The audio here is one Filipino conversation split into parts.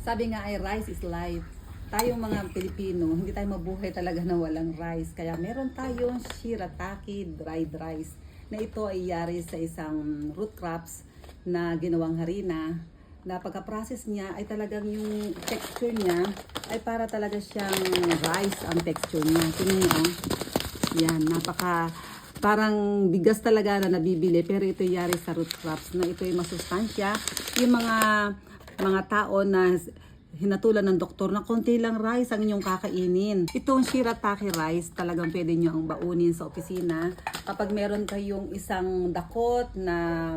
Sabi nga ay rice is life. Tayong mga Pilipino, hindi tayo mabuhay talaga na walang rice. Kaya meron tayong shirataki dried rice na ito ay yari sa isang root crops na ginawang harina na pagka-process niya ay talagang yung texture niya ay para talaga siyang rice ang texture niya. Tingnan niyo, oh. Yan, napaka parang bigas talaga na nabibili, pero ito yari sa root crops na ito ay masustansya. Yung mga tao na hinatulan ng doktor na konti lang rice ang inyong kakainin. Itong shirataki rice, talagang pwede nyo ang baunin sa opisina. Kapag meron kayong isang dakot na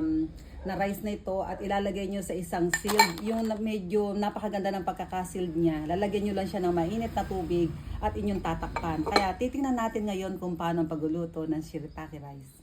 rice na ito at ilalagay nyo sa isang sealed, yung medyo napakaganda ng pagkakasealed niya, lalagyan nyo lang siya ng mainit na tubig at inyong tatakpan. Kaya titingnan natin ngayon kung paano ang pagluluto ng shirataki rice.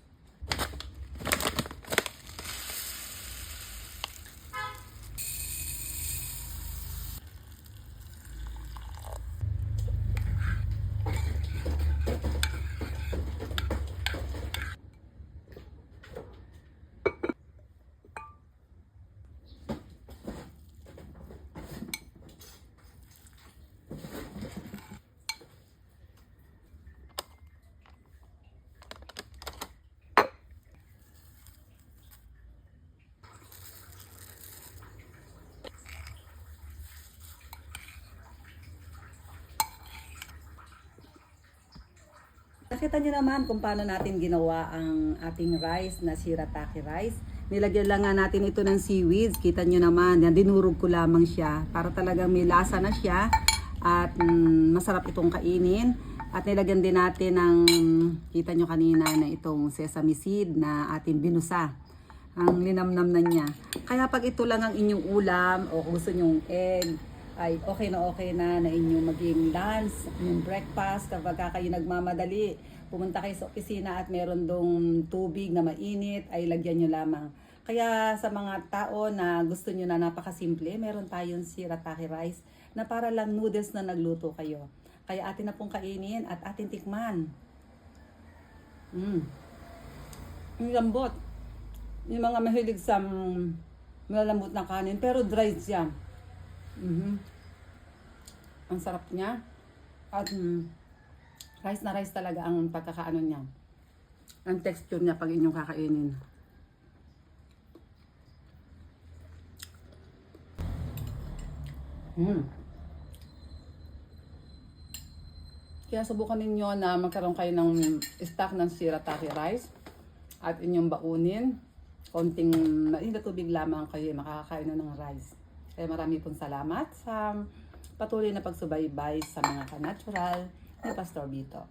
Nakita niyo naman kung paano natin ginawa ang ating rice na shirataki rice. Nilagyan lang nga natin ito ng seaweeds. Kita niyo naman, yan, dinurog ko lamang siya para talagang may lasa na siya at masarap itong kainin. At nilagyan din natin ng, kita niyo kanina, na itong sesame seed na ating binusa. Ang linamnam na niya. Kaya pag ito lang ang inyong ulam o kung gusto nyong egg, ay okay na inyong maging lunch, yung breakfast, kapag kayo nagmamadali, pumunta kayo sa opisina at meron dong tubig na mainit, ay lagyan nyo lamang. Kaya sa mga tao na gusto nyo na napakasimple, meron tayong shirataki rice na para lang noodles na nagluto kayo. Kaya atin na pong kainin at atin tikman. Yung lambot. Yung mga mahilig sa malambot na kanin, pero dried siya. Ang sarap niya at rice na rice talaga ang pagkakaano niya, ang texture niya pag inyong kakainin. Kaya subukan ninyo na magkaroon kayo ng stock ng shirataki rice at inyong baunin, konting mainit na tubig lamang kayo makakakain na ng rice. Kaya marami pong salamat sa patuloy na pagsubaybay sa mga ka-natural ni Pastor Vito.